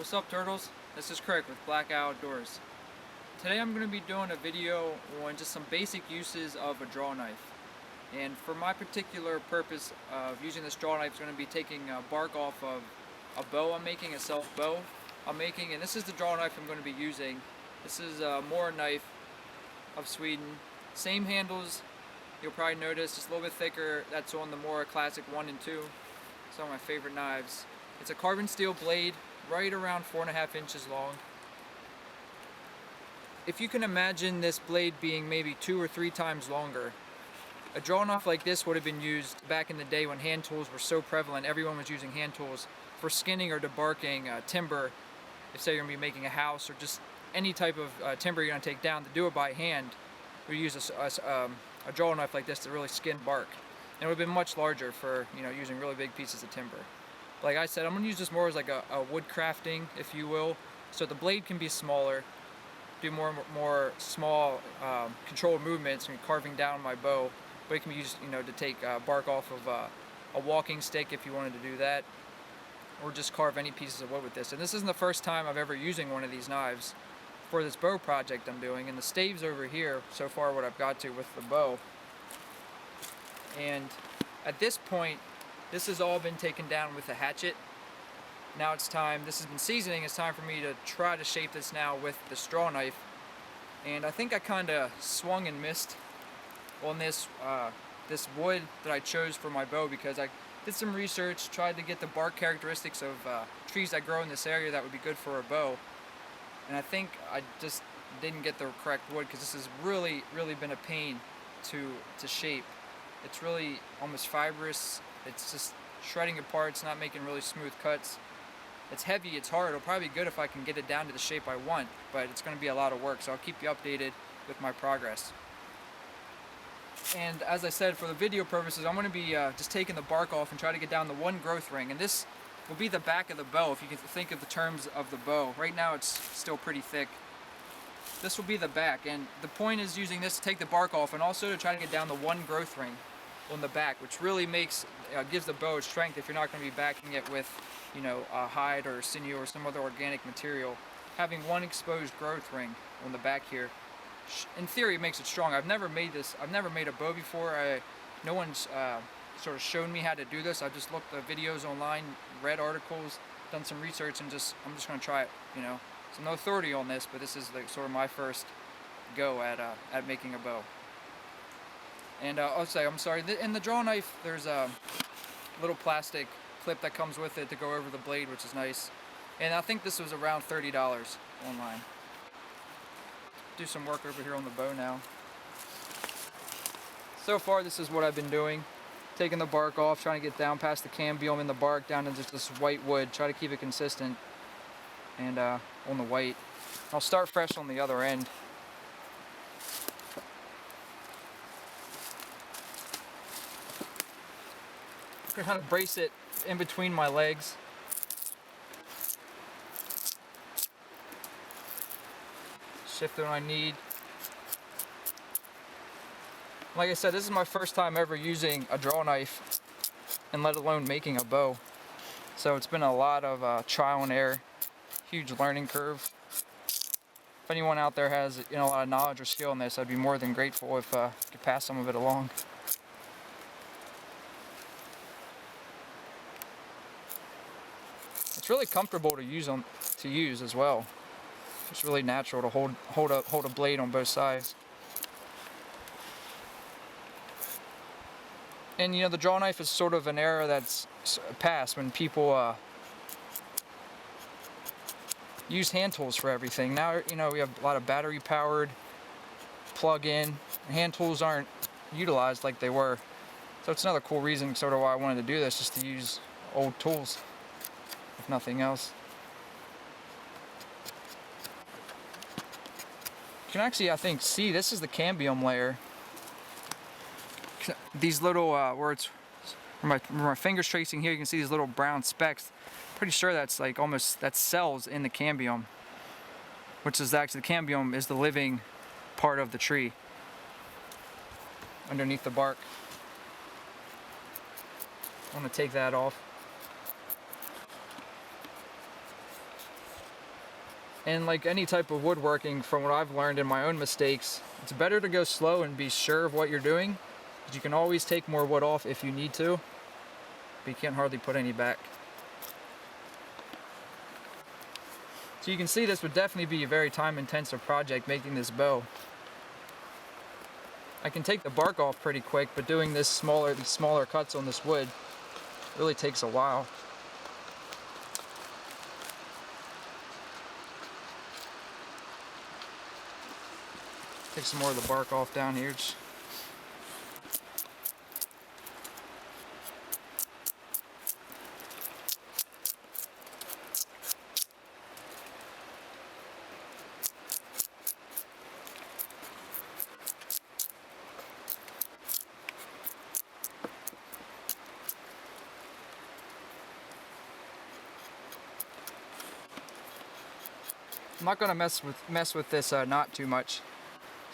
What's up, turtles? This is Krik with Black Outdoors. Today I'm going to be doing a video on just some basic uses of a DrawKnife. And for my particular purpose of using this DrawKnife, it's going to be taking bark off of a bow I'm making, a self bow I'm making. And this is the DrawKnife I'm going to be using. This is a Mora of Sweden. Same handles, you'll probably notice, just a little bit thicker. That's on the Mora Classic 1 and 2. Some of my favorite knives. It's a carbon steel blade, right around 4.5 inches long. If you can imagine this blade being maybe 2 or 3 times longer, a DrawKnife like this would have been used back in the day when hand tools were so prevalent. Everyone was using hand tools for skinning or debarking timber. If say you're going to be making a house or just any type of timber you're going to take down, to do it by hand, we use a DrawKnife like this to really skin bark. And it would have been much larger for using really big pieces of timber. Like I said, I'm going to use this more as like a wood crafting, if you will. So the blade can be smaller, do more small controlled movements and carving down my bow. But it can be used to take bark off of a walking stick if you wanted to do that. Or just carve any pieces of wood with this. And this isn't the first time I've ever using one of these knives for this bow project I'm doing. And the staves over here, so far what I've got to with the bow. And at this point, this has all been taken down with a hatchet. Now it's time, this has been seasoning, it's time for me to try to shape this now with the DrawKnife. And I think I kind of swung and missed on this this wood that I chose for my bow, because I did some research, tried to get the bark characteristics of trees that grow in this area that would be good for a bow. And I think I just didn't get the correct wood, because this has really been a pain to shape. It's really almost fibrous. It's just shredding apart. It's not making really smooth cuts. It's heavy, it's hard. It'll probably be good if I can get it down to the shape I want, but it's going to be a lot of work, so I'll keep you updated with my progress. And as I said, for the video purposes, I'm going to be just taking the bark off and try to get down the one growth ring. And this will be the back of the bow, if you can think of the terms of the bow. Right now it's still pretty thick. This will be the back, and the point is using this to take the bark off and also to try to get down the one growth ring on the back, which really gives the bow its strength if you're not going to be backing it with a hide or sinew or some other organic material. Having one exposed growth ring on the back here, in theory, makes it strong. I've never made a bow before. No one's sort of shown me how to do this. I've just looked at videos online, read articles, done some research, and I'm just going to try it. So no authority on this, but this is sort of my first go at making a bow. And I'm sorry, in the DrawKnife there's a little plastic clip that comes with it to go over the blade, which is nice. And I think this was around $30 online. Do some work over here on the bow now. So far this is what I've been doing. Taking the bark off, trying to get down past the cambium in the bark, down to just this white wood. Try to keep it consistent and on the white. I'll start fresh on the other end. I'm going to kind of brace it in between my legs. Shift it when I need. Like I said, this is my first time ever using a DrawKnife, and let alone making a bow. So it's been a lot of trial and error, huge learning curve. If anyone out there has a lot of knowledge or skill in this, I'd be more than grateful if I could pass some of it along. It's really comfortable to use as well. It's really natural to hold a blade on both sides. And the DrawKnife is sort of an era that's past, when people use hand tools for everything. Now we have a lot of battery powered, plug-in. Hand tools aren't utilized like they were. So it's another cool reason sort of why I wanted to do this, just to use old tools, if nothing else. You can actually, I think, see this is the cambium layer. These little where my finger's tracing here, you can see these little brown specks. Pretty sure that's that's cells in the cambium, which is actually, the cambium is the living part of the tree underneath the bark. I want to take that off. And like any type of woodworking, from what I've learned in my own mistakes, it's better to go slow and be sure of what you're doing, because you can always take more wood off if you need to, but you can't hardly put any back. So you can see this would definitely be a very time-intensive project, making this bow. I can take the bark off pretty quick, but doing these smaller cuts on this wood really takes a while. Take some more of the bark off down here. I'm not gonna mess with this knot too much.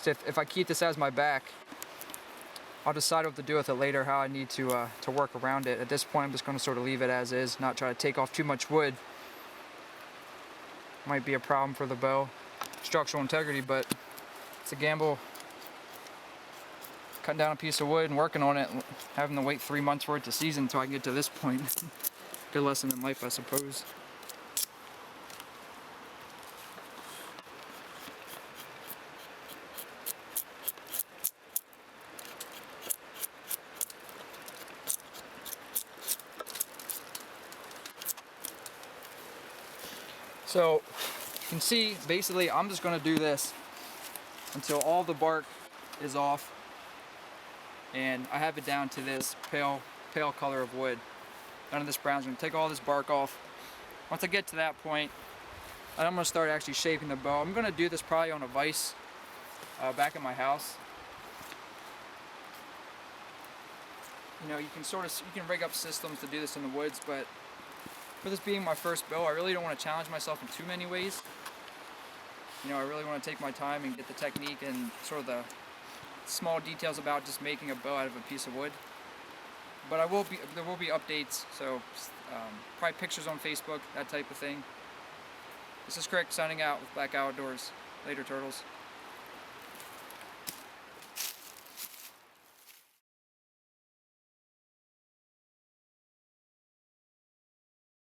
So if I keep this as my back, I'll decide what to do with it later, how I need to work around it. At this point, I'm just gonna sort of leave it as is, not try to take off too much wood. Might be a problem for the bow. Structural integrity, but it's a gamble. Cutting down a piece of wood and working on it, and having to wait 3 months for it to season until I can get to this point. Good lesson in life, I suppose. So you can see, basically, I'm just going to do this until all the bark is off and I have it down to this pale color of wood. None of this brown. I'm going to take all this bark off. Once I get to that point, I'm going to start actually shaping the bow. I'm going to do this probably on a vise back at my house. You know, you can rig up systems to do this in the woods, but for this being my first bow, I really don't want to challenge myself in too many ways. You know, I really want to take my time and get the technique and sort of the small details about just making a bow out of a piece of wood. But there will be updates, so probably pictures on Facebook, that type of thing. This is Krik signing out with Black Outdoors. Later, turtles.